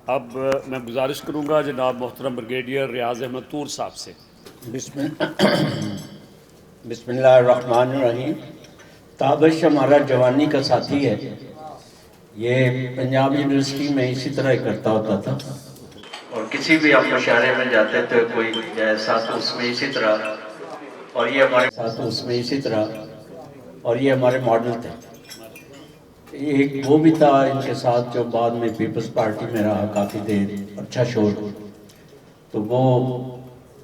اب میں گزارش کروں گا جناب محترم بریگیڈیئر ریاض احمد طور صاحب سے۔ بسم اللہ الرحمن الرحیم۔ تابش ہمارا جوانی کا ساتھی ہے، یہ پنجاب یونیورسٹی میں اسی طرح کرتا ہوتا تھا، اور کسی بھی آپ مشاعرے میں جاتے تھے کوئی ساتھ اس میں اسی طرح، اور یہ ہمارے ساتھ اس میں اسی طرح، اور یہ ہمارے ماڈل تھے۔ ایک وہ بھی تھا ان کے ساتھ جو بعد میں پیپلز پارٹی میں رہا کافی دیر، اچھا شور، تو وہ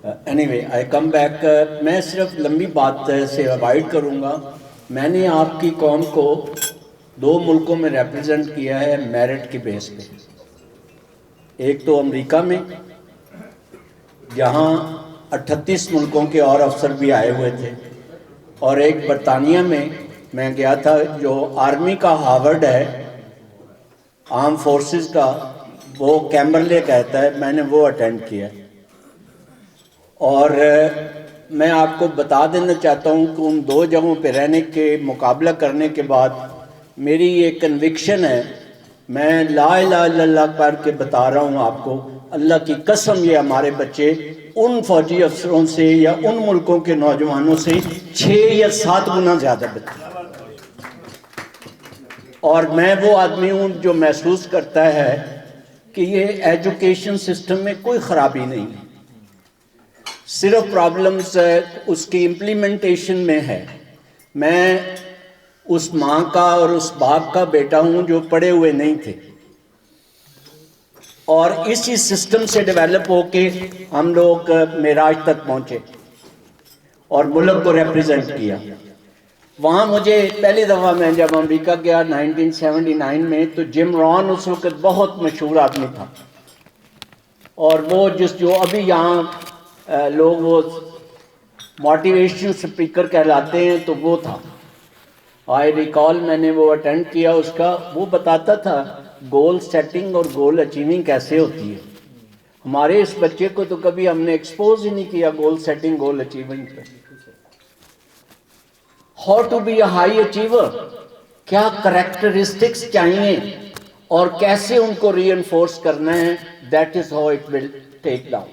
اینی وے آئی کم بیک۔ میں صرف لمبی بات سے اوائڈ کروں گا۔ میں نے آپ کی قوم کو 2 ملکوں میں ریپرزینٹ کیا ہے میرٹ کی بیس پہ، ایک تو امریکہ میں جہاں 38 ملکوں کے اور افسر بھی آئے ہوئے تھے، اور ایک برطانیہ میں گیا تھا جو آرمی کا ہارورڈ ہے، آرم فورسز کا، وہ کیمبرلے کہتا ہے، میں نے وہ اٹینڈ کیا۔ اور میں آپ کو بتا دینا چاہتا ہوں کہ ان 2 جگہوں پہ رہنے کے مقابلہ کرنے کے بعد میری یہ کنوکشن ہے، میں لا الہ الا اللہ پڑھ کے بتا رہا ہوں آپ کو، اللہ کی قسم یہ ہمارے بچے ان فوجی افسروں سے یا ان ملکوں کے نوجوانوں سے 6 یا 7 گنا زیادہ بہتر۔ اور میں وہ آدمی ہوں جو محسوس کرتا ہے کہ یہ ایجوکیشن سسٹم میں کوئی خرابی نہیں ہے، صرف پرابلمز اس کی امپلیمنٹیشن میں ہے۔ میں اس ماں کا اور اس باپ کا بیٹا ہوں جو پڑھے ہوئے نہیں تھے، اور اسی سسٹم سے ڈیولپ ہو کے ہم لوگ معراج تک پہنچے اور ملک کو ریپریزنٹ کیا۔ وہاں مجھے پہلی دفعہ میں جب امریکہ گیا 1979 میں، تو جم ران اس وقت بہت مشہور آدمی تھا، اور وہ جو ابھی یہاں لوگ وہ موٹیویشن سپیکر کہلاتے ہیں، تو وہ تھا۔ آئی ریکال میں نے وہ اٹینڈ کیا اس کا، وہ بتاتا تھا گول سیٹنگ اور گول اچیوننگ کیسے ہوتی ہے۔ ہمارے اس بچے کو تو کبھی ہم نے ایکسپوز ہی نہیں کیا گول سیٹنگ گول اچیوننگ پہ۔ How to be a high achiever, کیا کریکٹرسٹکس چاہیے اور کیسے ان کو ری انفورس کرنا ہے، that is how it will take down.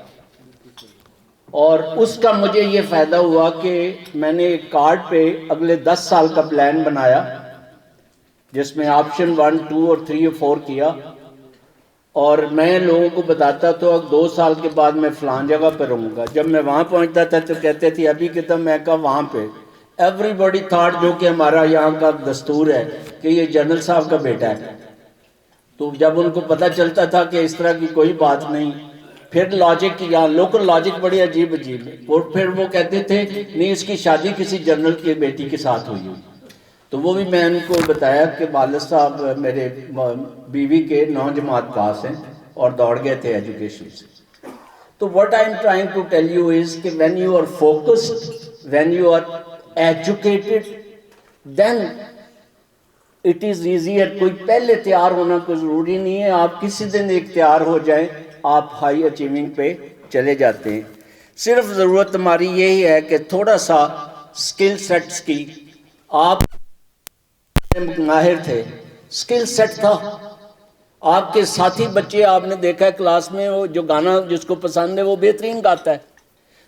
اور اس کا مجھے یہ فائدہ ہوا کہ میں نے ایک کارڈ پہ اگلے 10 سال کا پلان بنایا، جس میں آپشن 1، 2 اور 3 اور 4 کیا، اور میں لوگوں کو بتاتا تو 2 سال کے بعد میں فلان جگہ پہ رہوں گا۔ جب میں وہاں پہنچتا تھا تو کہتے تھے ابھی کتنا، میں کہا وہاں پہ۔ ایوری باڈی تھاٹ، جو کہ ہمارا یہاں کا دستور ہے کہ یہ جنرل صاحب کا بیٹا ہے، تو جب ان کو پتہ چلتا تھا کہ اس طرح کی کوئی بات نہیں، پھر لاجک، یا لوکل لاجک بڑی عجیب ہے، اور پھر وہ کہتے تھے نہیں اس کی شادی کسی جنرل کی بیٹی کے ساتھ ہوئی ہوئی۔ تو وہ بھی میں ان کو بتایا کہ والد صاحب میرے بیوی کے 9 جماعت پاس ہیں اور دوڑ گئے تھے ایجوکیشن سے۔ تو what I am trying to tell you is کہ when you are focused, when you are educated, then it is easier۔ کوئی پہلے تیار ہونا کوئی ضروری نہیں ہے، آپ کسی دن ایک تیار ہو جائیں، آپ ہائی اچیوننگ پہ چلے جاتے ہیں۔ صرف ضرورت ہماری یہی ہے کہ تھوڑا سا سکل سیٹس کی، آپ ماہر تھے، سکل سیٹ تھا، آپ کے ساتھی بچے آپ نے دیکھا ہے کلاس میں، وہ جو گانا جس کو پسند ہے وہ بہترین گاتا ہے،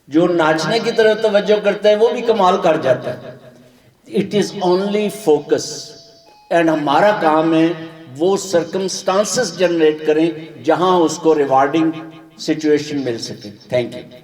جو ناچنے کی طرف توجہ کرتا ہے وہ بھی کمال کر جاتا ہے۔ It is only focus, and ہمارا کام ہے وہ سرکمسٹانسز جنریٹ کریں جہاں اس کو ریوارڈنگ سچویشن مل سکے۔ Thank you.